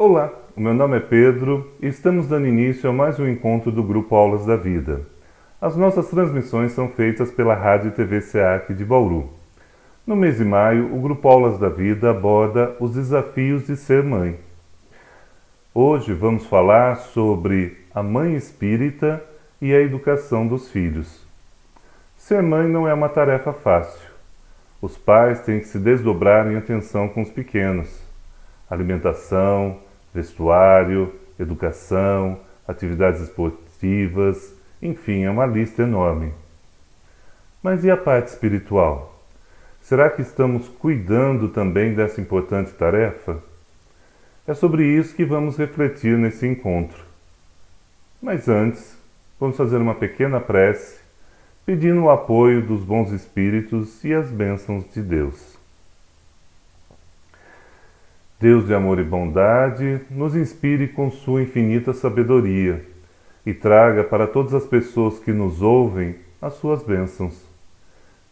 Olá, o meu nome é Pedro e estamos dando início a mais um encontro do Grupo Aulas da Vida. As nossas transmissões são feitas pela Rádio e TV SEAC de Bauru. No mês de maio, o Grupo Aulas da Vida aborda os desafios de ser mãe. Hoje vamos falar sobre a mãe espírita e a educação dos filhos. Ser mãe não é uma tarefa fácil. Os pais têm que se desdobrar em atenção com os pequenos. Alimentação, vestuário, educação, atividades esportivas, enfim, é uma lista enorme. Mas e a parte espiritual? Será que estamos cuidando também dessa importante tarefa? É sobre isso que vamos refletir nesse encontro. Mas antes, vamos fazer uma pequena prece, pedindo o apoio dos bons espíritos e as bênçãos de Deus. Deus de amor e bondade, nos inspire com sua infinita sabedoria e traga para todas as pessoas que nos ouvem as suas bênçãos.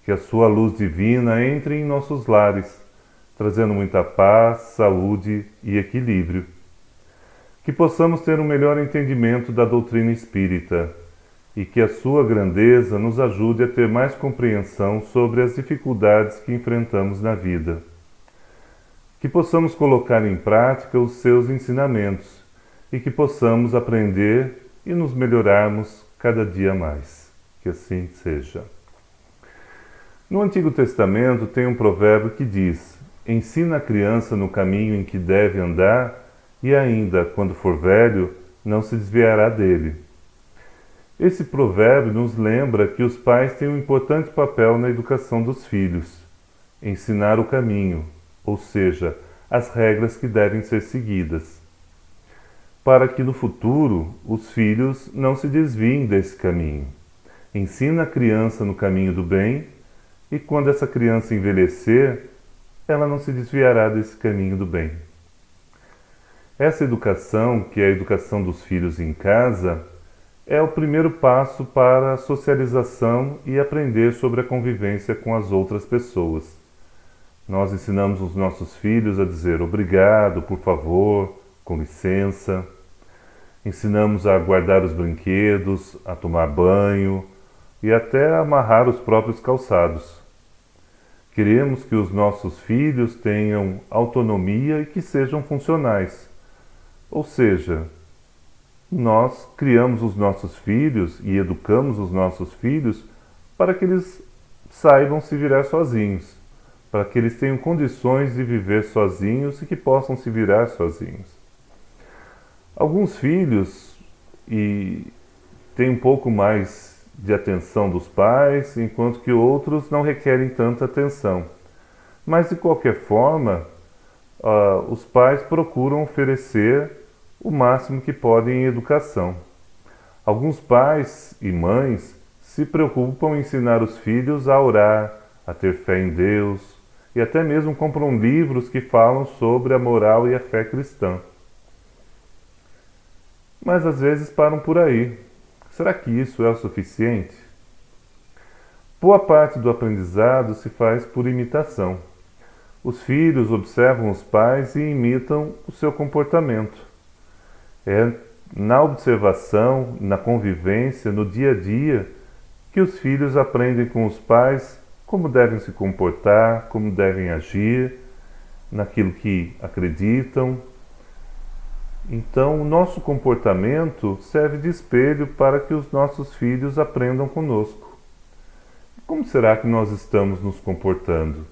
Que a sua luz divina entre em nossos lares, trazendo muita paz, saúde e equilíbrio. Que possamos ter um melhor entendimento da doutrina espírita e que a sua grandeza nos ajude a ter mais compreensão sobre as dificuldades que enfrentamos na vida. Que possamos colocar em prática os seus ensinamentos e que possamos aprender e nos melhorarmos cada dia mais. Que assim seja. No Antigo Testamento tem um provérbio que diz: ensina a criança no caminho em que deve andar e ainda, quando for velho, não se desviará dele. Esse provérbio nos lembra que os pais têm um importante papel na educação dos filhos, ensinar o caminho, ou seja, as regras que devem ser seguidas, para que no futuro os filhos não se desviem desse caminho. Ensina a criança no caminho do bem e quando essa criança envelhecer, ela não se desviará desse caminho do bem. Essa educação, que é a educação dos filhos em casa, é o primeiro passo para a socialização e aprender sobre a convivência com as outras pessoas. Nós ensinamos os nossos filhos a dizer obrigado, por favor, com licença. Ensinamos a guardar os brinquedos, a tomar banho e até a amarrar os próprios calçados. Queremos que os nossos filhos tenham autonomia e que sejam funcionais. Ou seja, nós criamos os nossos filhos e educamos os nossos filhos para que eles saibam se virar sozinhos, para que eles tenham condições de viver sozinhos e que possam se virar sozinhos. Alguns filhos têm um pouco mais de atenção dos pais, enquanto que outros não requerem tanta atenção. Mas, de qualquer forma, os pais procuram oferecer o máximo que podem em educação. Alguns pais e mães se preocupam em ensinar os filhos a orar, a ter fé em Deus, e até mesmo compram livros que falam sobre a moral e a fé cristã. Mas às vezes param por aí. Será que isso é o suficiente? Boa parte do aprendizado se faz por imitação. Os filhos observam os pais e imitam o seu comportamento. É na observação, na convivência, no dia a dia, que os filhos aprendem com os pais como devem se comportar, como devem agir, naquilo que acreditam. Então, o nosso comportamento serve de espelho para que os nossos filhos aprendam conosco. Como será que nós estamos nos comportando?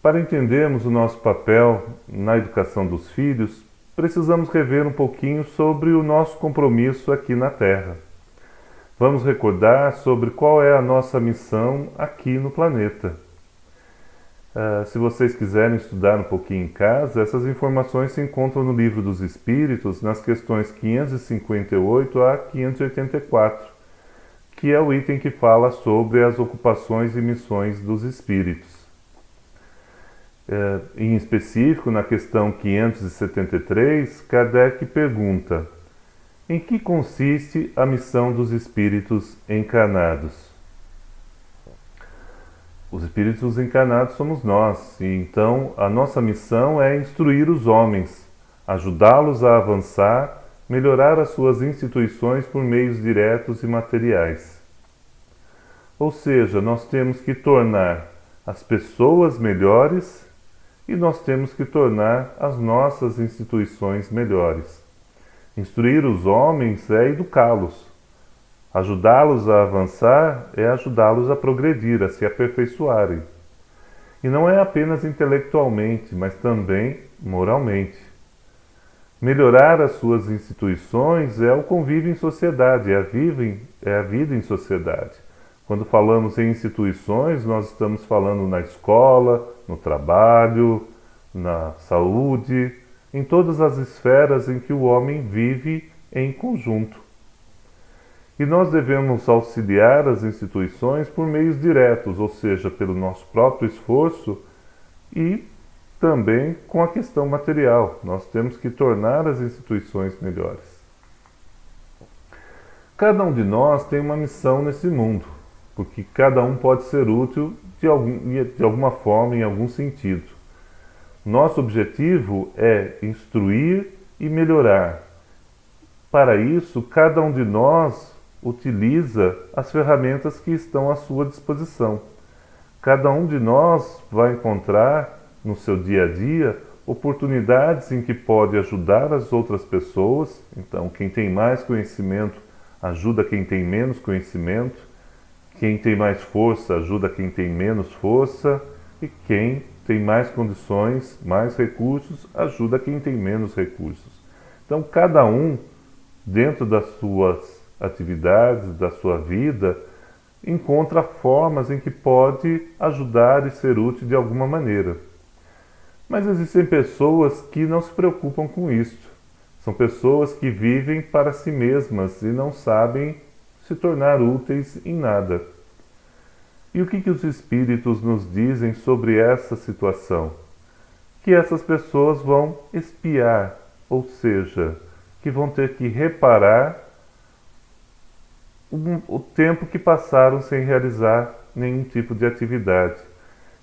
Para entendermos o nosso papel na educação dos filhos, precisamos rever um pouquinho sobre o nosso compromisso aqui na Terra. Vamos recordar sobre qual é a nossa missão aqui no planeta. Se vocês quiserem estudar um pouquinho em casa, essas informações se encontram no Livro dos Espíritos, nas questões 558 a 584, que é o item que fala sobre as ocupações e missões dos espíritos. Em específico, na questão 573, Kardec pergunta: em que consiste a missão dos espíritos encarnados? Os espíritos encarnados somos nós, e então a nossa missão é instruir os homens, ajudá-los a avançar, melhorar as suas instituições por meios diretos e materiais. Ou seja, nós temos que tornar as pessoas melhores e nós temos que tornar as nossas instituições melhores. Instruir os homens é educá-los. Ajudá-los a avançar é ajudá-los a progredir, a se aperfeiçoarem. E não é apenas intelectualmente, mas também moralmente. Melhorar as suas instituições é o convívio em sociedade, é a vida em sociedade. Quando falamos em instituições, nós estamos falando na escola, no trabalho, na saúde, em todas as esferas em que o homem vive em conjunto. E nós devemos auxiliar as instituições por meios diretos, ou seja, pelo nosso próprio esforço e também com a questão material. Nós temos que tornar as instituições melhores. Cada um de nós tem uma missão nesse mundo, porque cada um pode ser útil de alguma forma, em algum sentido. Nosso objetivo é instruir e melhorar. Para isso, cada um de nós utiliza as ferramentas que estão à sua disposição. Cada um de nós vai encontrar no seu dia a dia oportunidades em que pode ajudar as outras pessoas. Então, quem tem mais conhecimento ajuda quem tem menos conhecimento, quem tem mais força ajuda quem tem menos força, e quem tem mais condições, mais recursos, ajuda quem tem menos recursos. Então, cada um, dentro das suas atividades, da sua vida, encontra formas em que pode ajudar e ser útil de alguma maneira. Mas existem pessoas que não se preocupam com isso. São pessoas que vivem para si mesmas e não sabem se tornar úteis em nada. E o que os espíritos nos dizem sobre essa situação? Que essas pessoas vão expiar, ou seja, que vão ter que reparar o tempo que passaram sem realizar nenhum tipo de atividade.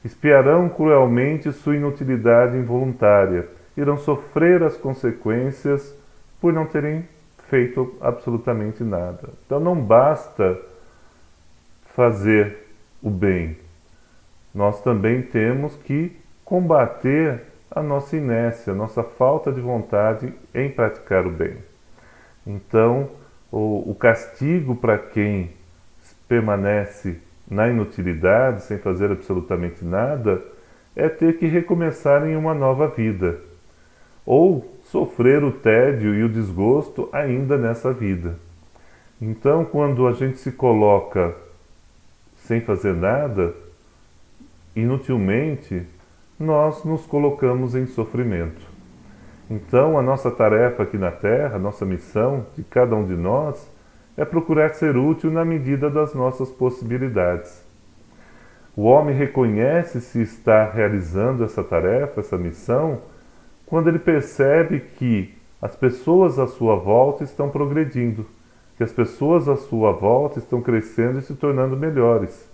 Expiarão cruelmente sua inutilidade involuntária, irão sofrer as consequências por não terem feito absolutamente nada. Então não basta fazer o bem, nós também temos que combater a nossa inércia, a nossa falta de vontade em praticar o bem. Então, o castigo para quem permanece na inutilidade, sem fazer absolutamente nada, é ter que recomeçar em uma nova vida, ou sofrer o tédio e o desgosto ainda nessa vida. Então, quando a gente se coloca sem fazer nada, inutilmente, nós nos colocamos em sofrimento. Então, a nossa tarefa aqui na Terra, a nossa missão de cada um de nós, é procurar ser útil na medida das nossas possibilidades. O homem reconhece se está realizando essa tarefa, essa missão, quando ele percebe que as pessoas à sua volta estão progredindo, que as pessoas à sua volta estão crescendo e se tornando melhores.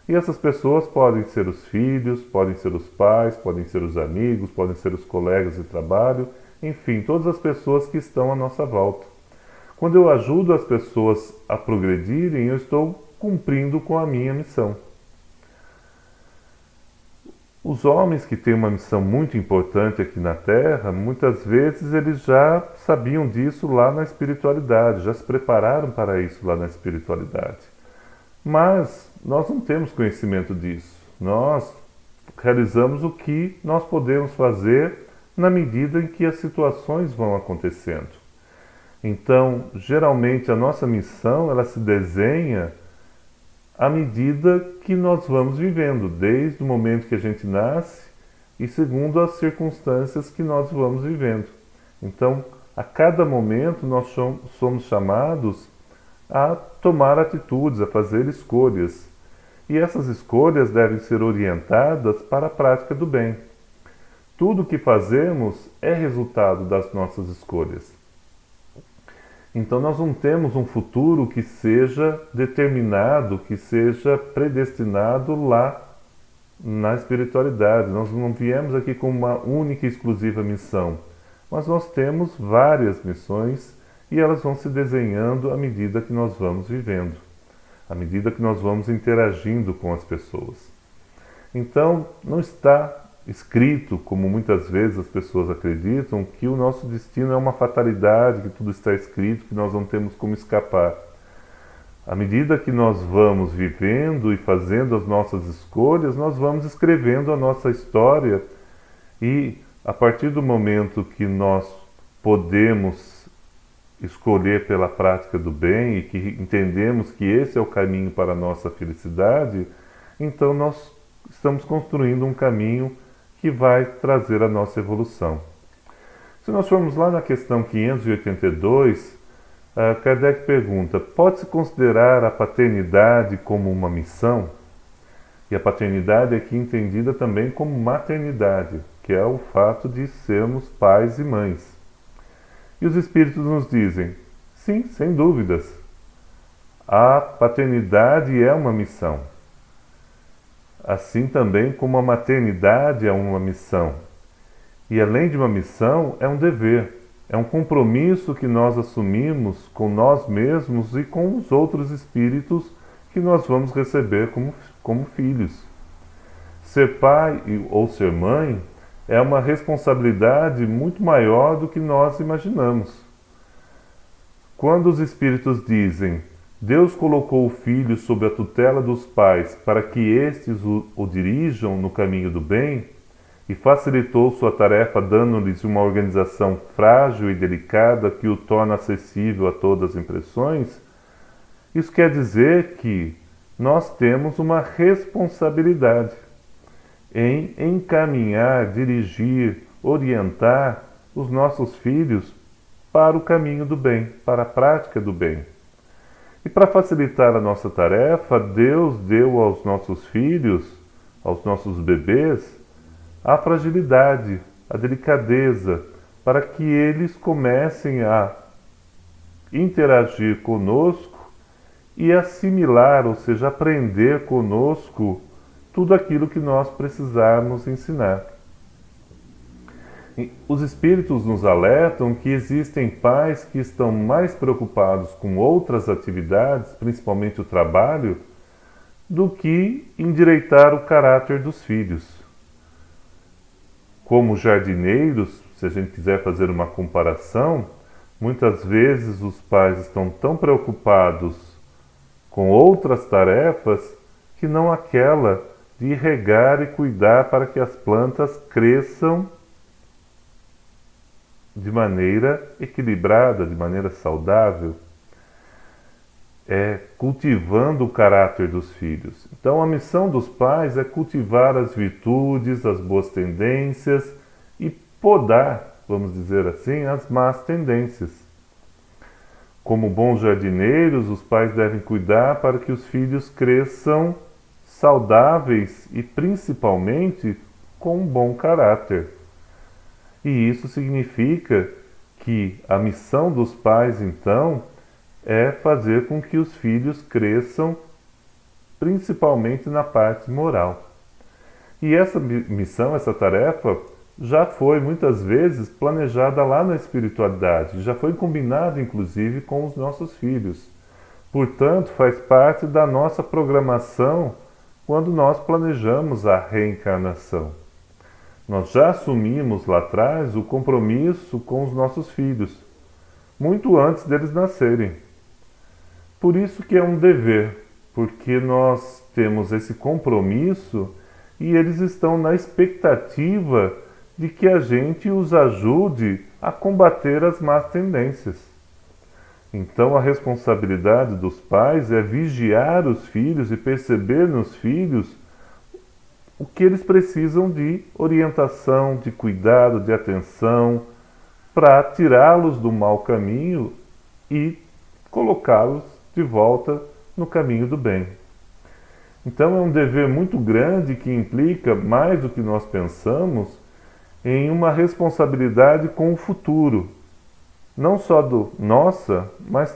E essas pessoas podem ser os filhos, podem ser os pais, podem ser os amigos, podem ser os colegas de trabalho, enfim, todas as pessoas que estão à nossa volta. Quando eu ajudo as pessoas a progredirem, eu estou cumprindo com a minha missão. Os homens que têm uma missão muito importante aqui na Terra, muitas vezes eles já sabiam disso lá na espiritualidade, já se prepararam para isso lá na espiritualidade. Mas nós não temos conhecimento disso. Nós realizamos o que nós podemos fazer na medida em que as situações vão acontecendo. Então, geralmente a nossa missão, ela se desenha à medida que nós vamos vivendo, desde o momento que a gente nasce e segundo as circunstâncias que nós vamos vivendo. Então, a cada momento nós somos chamados a tomar atitudes, a fazer escolhas. E essas escolhas devem ser orientadas para a prática do bem. Tudo o que fazemos é resultado das nossas escolhas. Então nós não temos um futuro que seja determinado, que seja predestinado lá na espiritualidade. Nós não viemos aqui com uma única e exclusiva missão, mas nós temos várias missões e elas vão se desenhando à medida que nós vamos vivendo, à medida que nós vamos interagindo com as pessoas. Então, não está escrito, como muitas vezes as pessoas acreditam, que o nosso destino é uma fatalidade, que tudo está escrito, que nós não temos como escapar. À medida que nós vamos vivendo e fazendo as nossas escolhas, nós vamos escrevendo a nossa história e, a partir do momento que nós podemos escolher pela prática do bem e que entendemos que esse é o caminho para a nossa felicidade, então nós estamos construindo um caminho que vai trazer a nossa evolução. Se nós formos lá na questão 582, Kardec pergunta: pode-se considerar a paternidade como uma missão? E a paternidade é aqui entendida também como maternidade, que é o fato de sermos pais e mães. E os Espíritos nos dizem: sim, sem dúvidas, a paternidade é uma missão. Assim também como a maternidade é uma missão. E além de uma missão, é um dever, é um compromisso que nós assumimos com nós mesmos e com os outros espíritos que nós vamos receber como filhos. Ser pai ou ser mãe é uma responsabilidade muito maior do que nós imaginamos. Quando os espíritos dizem: Deus colocou o filho sob a tutela dos pais para que estes o dirijam no caminho do bem e facilitou sua tarefa dando-lhes uma organização frágil e delicada que o torna acessível a todas as impressões, isso quer dizer que nós temos uma responsabilidade em encaminhar, dirigir, orientar os nossos filhos para o caminho do bem, para a prática do bem. E para facilitar a nossa tarefa, Deus deu aos nossos filhos, aos nossos bebês, a fragilidade, a delicadeza, para que eles comecem a interagir conosco e assimilar, ou seja, aprender conosco tudo aquilo que nós precisarmos ensinar. Os Espíritos nos alertam que existem pais que estão mais preocupados com outras atividades, principalmente o trabalho, do que endireitar o caráter dos filhos. Como jardineiros, se a gente quiser fazer uma comparação, muitas vezes os pais estão tão preocupados com outras tarefas que não aquela de regar e cuidar para que as plantas cresçam de maneira equilibrada, de maneira saudável, cultivando o caráter dos filhos. Então a missão dos pais é cultivar as virtudes, as boas tendências e podar, vamos dizer assim, as más tendências. Como bons jardineiros, os pais devem cuidar para que os filhos cresçam saudáveis e principalmente com um bom caráter. E isso significa que a missão dos pais, então, é fazer com que os filhos cresçam principalmente na parte moral. E essa missão, essa tarefa, já foi muitas vezes planejada lá na espiritualidade, já foi combinada inclusive com os nossos filhos. Portanto, faz parte da nossa programação quando nós planejamos a reencarnação. Nós já assumimos lá atrás o compromisso com os nossos filhos, muito antes deles nascerem. Por isso que é um dever, porque nós temos esse compromisso e eles estão na expectativa de que a gente os ajude a combater as más tendências. Então a responsabilidade dos pais é vigiar os filhos e perceber nos filhos o que eles precisam de orientação, de cuidado, de atenção, para tirá-los do mau caminho e colocá-los de volta no caminho do bem. Então é um dever muito grande que implica, mais do que nós pensamos, em uma responsabilidade com o futuro. Não só nossa, mas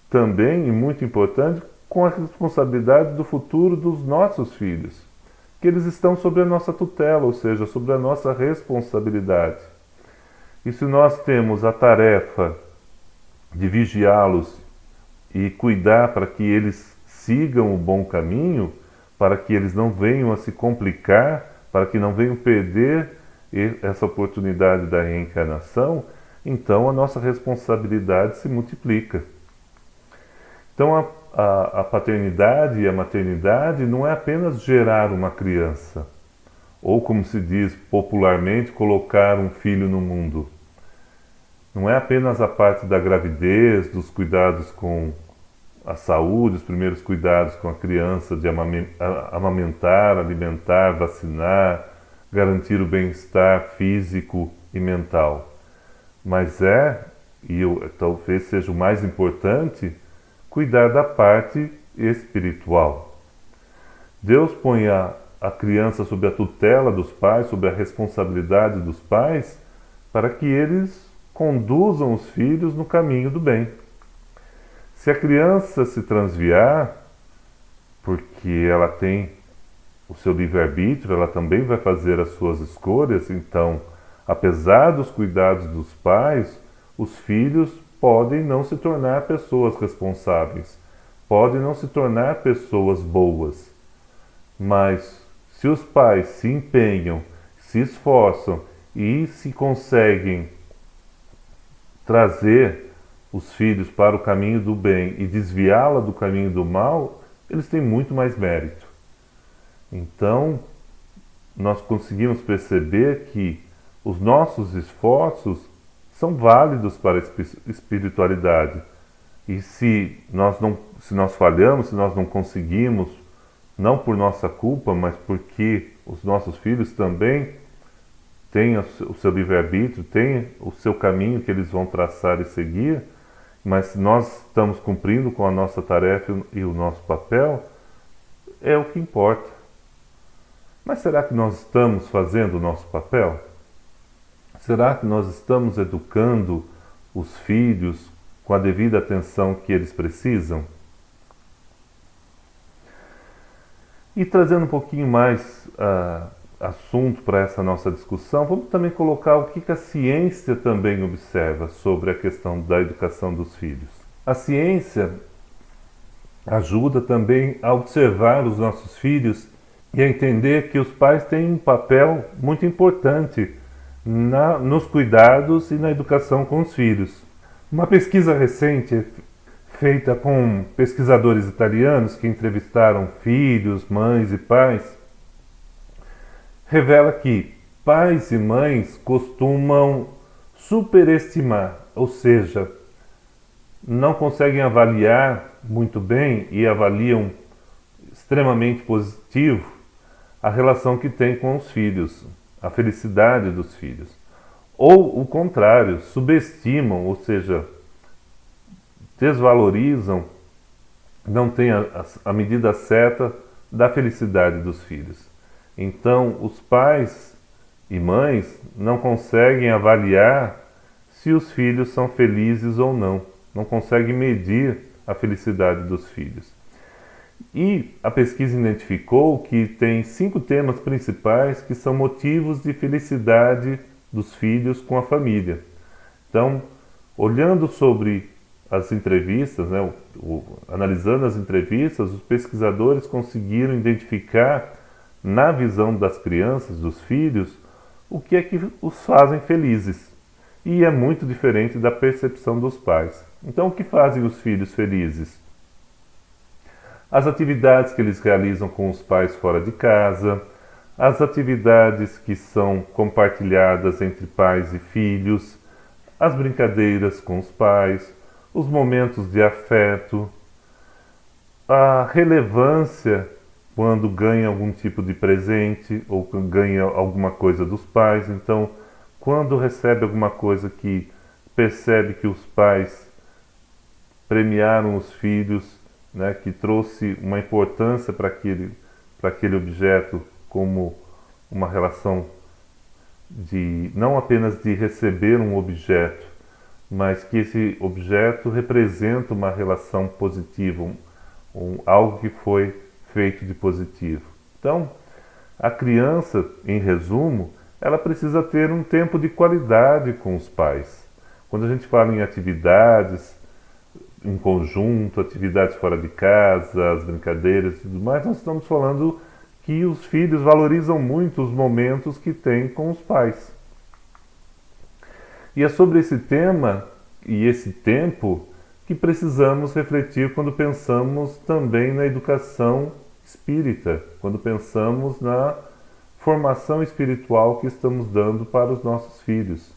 também, e muito importante, com a responsabilidade do futuro dos nossos filhos. que eles estão sob a nossa tutela, ou seja, sob a nossa responsabilidade. E se nós temos a tarefa de vigiá-los e cuidar para que eles sigam o bom caminho, para que eles não venham a se complicar, para que não venham perder essa oportunidade da reencarnação, então a nossa responsabilidade se multiplica. Então a paternidade e a maternidade não é apenas gerar uma criança, ou como se diz popularmente, colocar um filho no mundo. Não é apenas a parte da gravidez, dos cuidados com a saúde, os primeiros cuidados com a criança, de amamentar, alimentar, vacinar, garantir o bem-estar físico e mental. Mas talvez seja o mais importante, cuidar da parte espiritual. Deus põe a criança sob a tutela dos pais, sob a responsabilidade dos pais, para que eles conduzam os filhos no caminho do bem. Se a criança se transviar, porque ela tem o seu livre-arbítrio, ela também vai fazer as suas escolhas, então, apesar dos cuidados dos pais, os filhos podem não se tornar pessoas responsáveis, podem não se tornar pessoas boas. Mas se os pais se empenham, se esforçam e se conseguem trazer os filhos para o caminho do bem e desviá-la do caminho do mal, eles têm muito mais mérito. Então, nós conseguimos perceber que os nossos esforços são válidos para a espiritualidade. E se nós falhamos, se nós não conseguimos, não por nossa culpa, mas porque os nossos filhos também têm o seu livre-arbítrio, têm o seu caminho que eles vão traçar e seguir, mas se nós estamos cumprindo com a nossa tarefa e o nosso papel, é o que importa. Mas será que nós estamos fazendo o nosso papel? Será que nós estamos educando os filhos com a devida atenção que eles precisam? E trazendo um pouquinho mais assunto para essa nossa discussão, vamos também colocar o que a ciência também observa sobre a questão da educação dos filhos. A ciência ajuda também a observar os nossos filhos e a entender que os pais têm um papel muito importante nos cuidados e na educação com os filhos. Uma pesquisa recente feita com pesquisadores italianos que entrevistaram filhos, mães e pais revela que pais e mães costumam superestimar, ou seja, não conseguem avaliar muito bem e avaliam extremamente positivo a relação que tem com os filhos, a felicidade dos filhos. Ou o contrário, subestimam, ou seja, desvalorizam, não têm a medida certa da felicidade dos filhos. Então, os pais e mães não conseguem avaliar se os filhos são felizes ou não conseguem medir a felicidade dos filhos. E a pesquisa identificou que tem 5 temas principais que são motivos de felicidade dos filhos com a família. Então, olhando sobre as entrevistas, analisando as entrevistas, os pesquisadores conseguiram identificar na visão das crianças, dos filhos, o que é que os fazem felizes. E é muito diferente da percepção dos pais. Então, o que fazem os filhos felizes? As atividades que eles realizam com os pais fora de casa, as atividades que são compartilhadas entre pais e filhos, as brincadeiras com os pais, os momentos de afeto, a relevância quando ganha algum tipo de presente ou ganha alguma coisa dos pais. Então, quando recebe alguma coisa que percebe que os pais premiaram os filhos, que trouxe uma importância para aquele objeto como uma relação não apenas de receber um objeto, mas que esse objeto representa uma relação positiva, algo que foi feito de positivo. Então, A criança, em resumo, ela precisa ter um tempo de qualidade com os pais. Quando a gente fala em atividades em conjunto, atividades fora de casa, as brincadeiras e tudo mais, nós estamos falando que os filhos valorizam muito os momentos que têm com os pais. E é sobre esse tema e esse tempo que precisamos refletir quando pensamos também na educação espírita, quando pensamos na formação espiritual que estamos dando para os nossos filhos.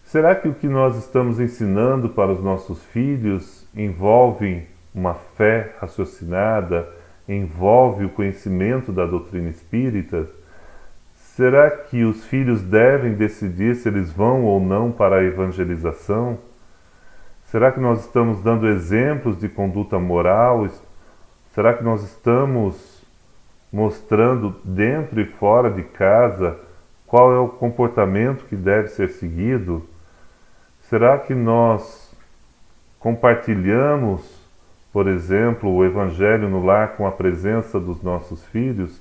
Será que o que nós estamos ensinando para os nossos filhos envolve uma fé raciocinada, envolve o conhecimento da doutrina espírita? Será que os filhos devem decidir se eles vão ou não para a evangelização? Será que nós estamos dando exemplos de conduta moral? Será que nós estamos mostrando dentro e fora de casa qual é o comportamento que deve ser seguido? Será que nós compartilhamos, por exemplo, o Evangelho no lar com a presença dos nossos filhos?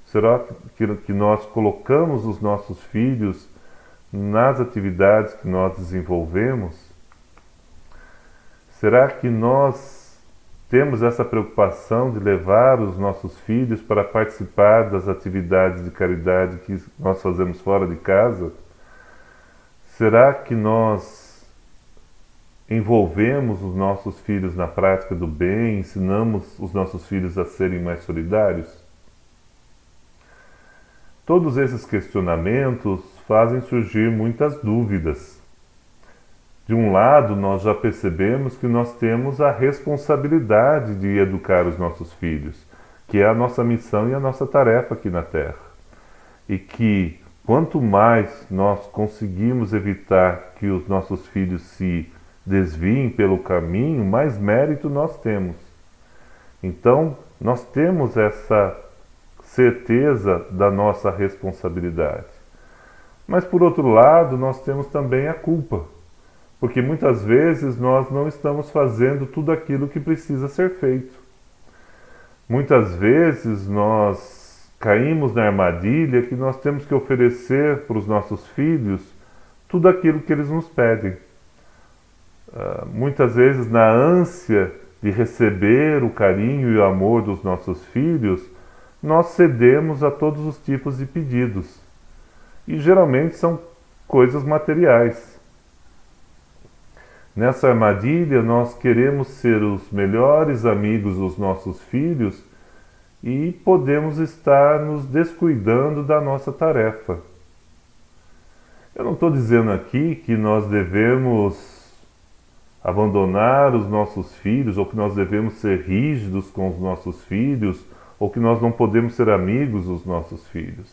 Será que nós colocamos os nossos filhos nas atividades que nós desenvolvemos? Será que nós temos essa preocupação de levar os nossos filhos para participar das atividades de caridade que nós fazemos fora de casa? Será que nós envolvemos os nossos filhos na prática do bem, ensinamos os nossos filhos a serem mais solidários? Todos esses questionamentos fazem surgir muitas dúvidas. De um lado, nós já percebemos que nós temos a responsabilidade de educar os nossos filhos, que é a nossa missão e a nossa tarefa aqui na Terra. E que quanto mais nós conseguimos evitar que os nossos filhos se desviem pelo caminho, mais mérito nós temos. Então, nós temos essa certeza da nossa responsabilidade. Mas, por outro lado, nós temos também a culpa, porque muitas vezes nós não estamos fazendo tudo aquilo que precisa ser feito. Muitas vezes nós caímos na armadilha que nós temos que oferecer para os nossos filhos tudo aquilo que eles nos pedem. Muitas vezes, na ânsia de receber o carinho e o amor dos nossos filhos, nós cedemos a todos os tipos de pedidos. E geralmente são coisas materiais. Nessa armadilha, nós queremos ser os melhores amigos dos nossos filhos e podemos estar nos descuidando da nossa tarefa. Eu não estou dizendo aqui que nós devemos abandonar os nossos filhos, ou que nós devemos ser rígidos com os nossos filhos, ou que nós não podemos ser amigos dos nossos filhos.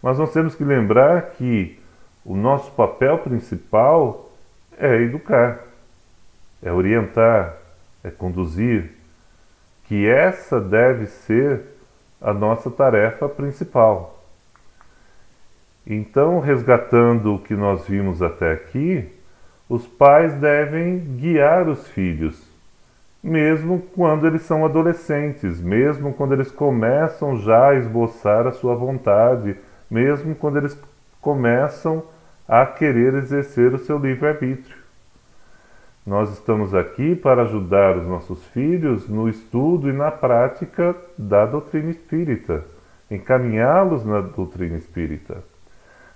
Mas nós temos que lembrar que o nosso papel principal é educar, é orientar, é conduzir, que essa deve ser a nossa tarefa principal. Então, resgatando o que nós vimos até aqui, os pais devem guiar os filhos, mesmo quando eles são adolescentes, mesmo quando eles começam já a esboçar a sua vontade, mesmo quando eles começam a querer exercer o seu livre-arbítrio. Nós estamos aqui para ajudar os nossos filhos no estudo e na prática da doutrina espírita, encaminhá-los na doutrina espírita.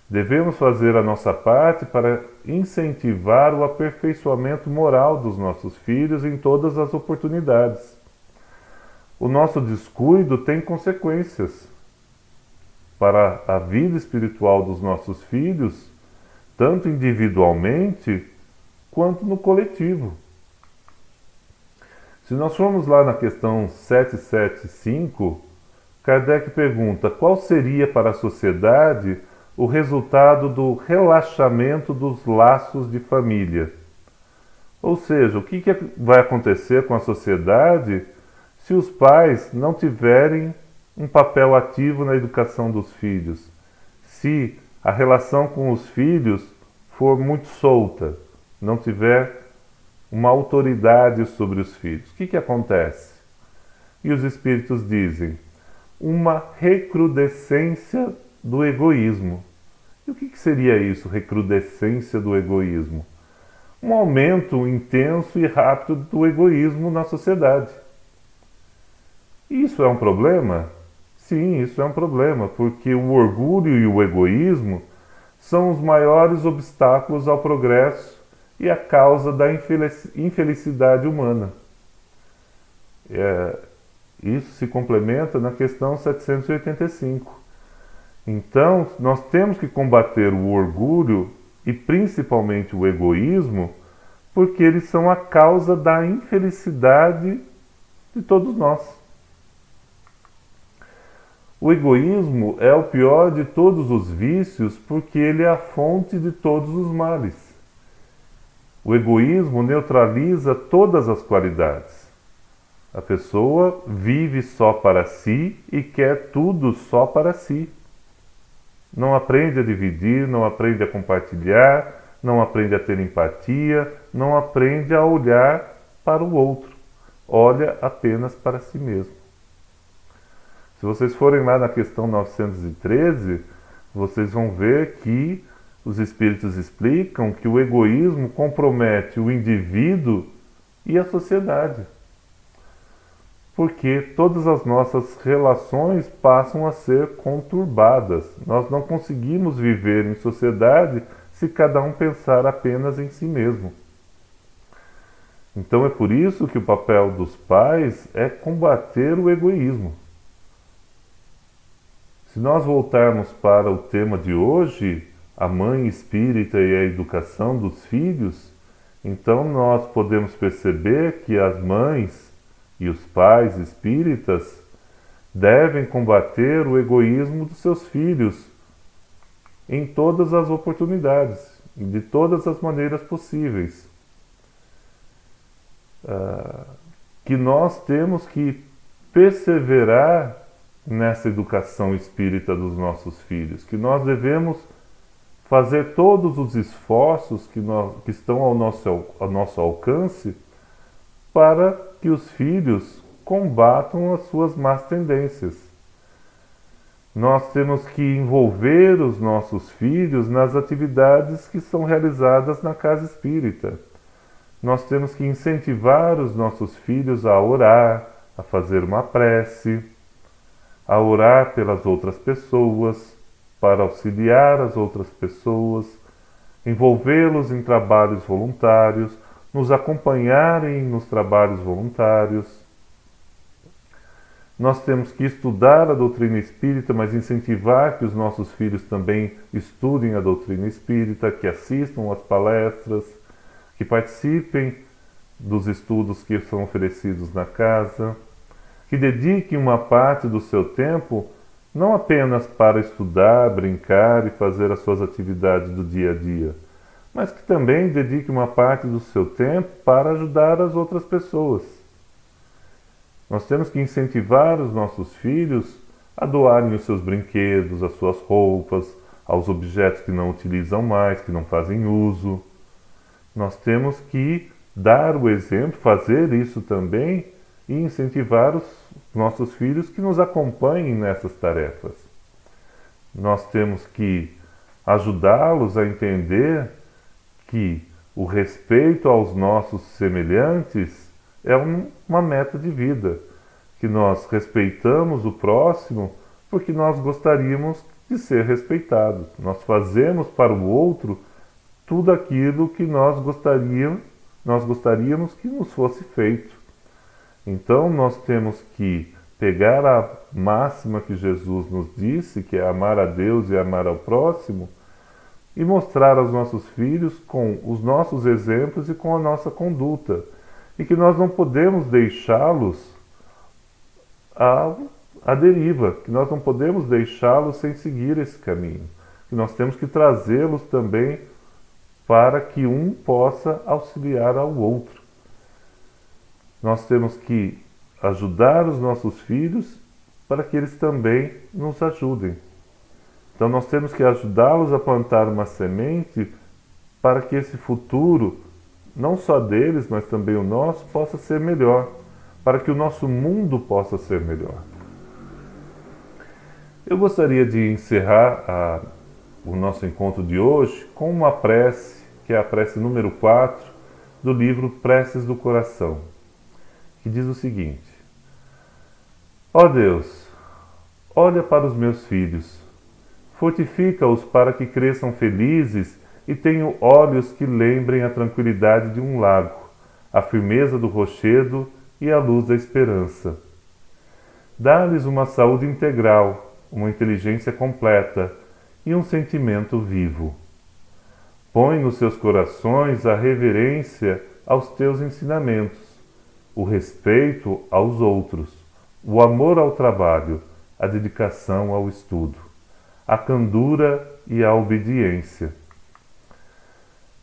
Devemos fazer a nossa parte para incentivar o aperfeiçoamento moral dos nossos filhos em todas as oportunidades. O nosso descuido tem consequências para a vida espiritual dos nossos filhos, tanto individualmente quanto no coletivo. Se nós formos lá na questão 775, Kardec pergunta: qual seria para a sociedade o resultado do relaxamento dos laços de família? Ou seja, o que vai acontecer com a sociedade se os pais não tiverem um papel ativo na educação dos filhos? Se a relação com os filhos for muito solta, não tiver uma autoridade sobre os filhos, o que acontece? E os espíritos dizem: uma recrudescência do egoísmo. E o que seria isso, recrudescência do egoísmo? Um aumento intenso e rápido do egoísmo na sociedade. Isso é um problema? Sim, isso é um problema, porque o orgulho e o egoísmo são os maiores obstáculos ao progresso e a causa da infelicidade humana. Isso se complementa na questão 785. Então, nós temos que combater o orgulho e principalmente o egoísmo, porque eles são a causa da infelicidade de todos nós. O egoísmo é o pior de todos os vícios, porque ele é a fonte de todos os males. O egoísmo neutraliza todas as qualidades. A pessoa vive só para si e quer tudo só para si. Não aprende a dividir, não aprende a compartilhar, não aprende a ter empatia, não aprende a olhar para o outro. Olha apenas para si mesmo. Se vocês forem lá na questão 913, vocês vão ver que os espíritos explicam que o egoísmo compromete o indivíduo e a sociedade. Porque todas as nossas relações passam a ser conturbadas. Nós não conseguimos viver em sociedade se cada um pensar apenas em si mesmo. Então é por isso que o papel dos pais é combater o egoísmo. Se nós voltarmos para o tema de hoje, a mãe espírita e a educação dos filhos, então nós podemos perceber que as mães e os pais espíritas devem combater o egoísmo dos seus filhos em todas as oportunidades, de todas as maneiras possíveis. Que nós temos que perseverar nessa educação espírita dos nossos filhos, que nós devemos fazer todos os esforços que estão ao nosso alcance para que os filhos combatam as suas más tendências. Nós temos que envolver os nossos filhos nas atividades que são realizadas na casa espírita. Nós temos que incentivar os nossos filhos a orar, a fazer uma prece, a orar pelas outras pessoas, para auxiliar as outras pessoas, envolvê-los em trabalhos voluntários, nos acompanharem nos trabalhos voluntários. Nós temos que estudar a doutrina espírita, mas incentivar que os nossos filhos também estudem a doutrina espírita, que assistam às palestras, que participem dos estudos que são oferecidos na casa, que dediquem uma parte do seu tempo não apenas para estudar, brincar e fazer as suas atividades do dia a dia, mas que também dedique uma parte do seu tempo para ajudar as outras pessoas. Nós temos que incentivar os nossos filhos a doarem os seus brinquedos, as suas roupas, aos objetos que não utilizam mais, que não fazem uso. Nós temos que dar o exemplo, fazer isso também e incentivar os nossos filhos que nos acompanhem nessas tarefas. Nós temos que ajudá-los a entender que o respeito aos nossos semelhantes é uma meta de vida, que nós respeitamos o próximo porque nós gostaríamos de ser respeitados. Nós fazemos para o outro tudo aquilo que nós gostaríamos que nos fosse feito. Então nós temos que pegar a máxima que Jesus nos disse, que é amar a Deus e amar ao próximo, e mostrar aos nossos filhos com os nossos exemplos e com a nossa conduta. E que nós não podemos deixá-los à deriva, que nós não podemos deixá-los sem seguir esse caminho. Que nós temos que trazê-los também para que um possa auxiliar ao outro. Nós temos que ajudar os nossos filhos para que eles também nos ajudem. Então nós temos que ajudá-los a plantar uma semente para que esse futuro, não só deles, mas também o nosso, possa ser melhor, para que o nosso mundo possa ser melhor. Eu gostaria de encerrar o nosso encontro de hoje com uma prece, que é a prece número 4 do livro Preces do Coração, que diz o seguinte: Ó Deus, olha para os meus filhos, fortifica-os para que cresçam felizes e tenham olhos que lembrem a tranquilidade de um lago, a firmeza do rochedo e a luz da esperança. Dá-lhes uma saúde integral, uma inteligência completa e um sentimento vivo. Põe nos seus corações a reverência aos teus ensinamentos, o respeito aos outros, o amor ao trabalho, a dedicação ao estudo, a candura e a obediência.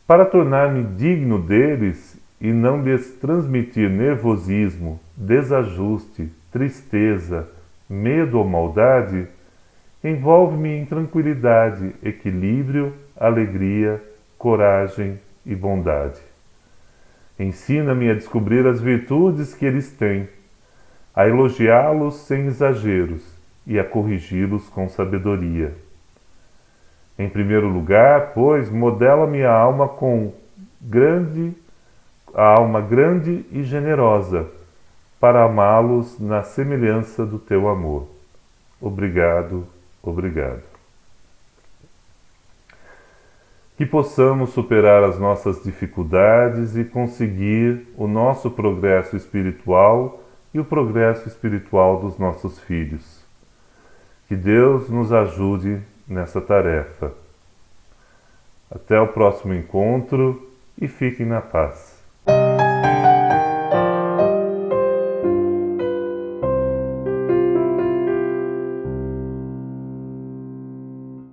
Para tornar-me digno deles e não lhes transmitir nervosismo, desajuste, tristeza, medo ou maldade, envolve-me em tranquilidade, equilíbrio, alegria, coragem e bondade. Ensina-me a descobrir as virtudes que eles têm, a elogiá-los sem exageros e a corrigi-los com sabedoria. Em primeiro lugar, pois, modela-me a alma grande e generosa, para amá-los na semelhança do teu amor. Obrigado, obrigado. Que possamos superar as nossas dificuldades e conseguir o nosso progresso espiritual e o progresso espiritual dos nossos filhos. Que Deus nos ajude nessa tarefa. Até o próximo encontro e fiquem na paz.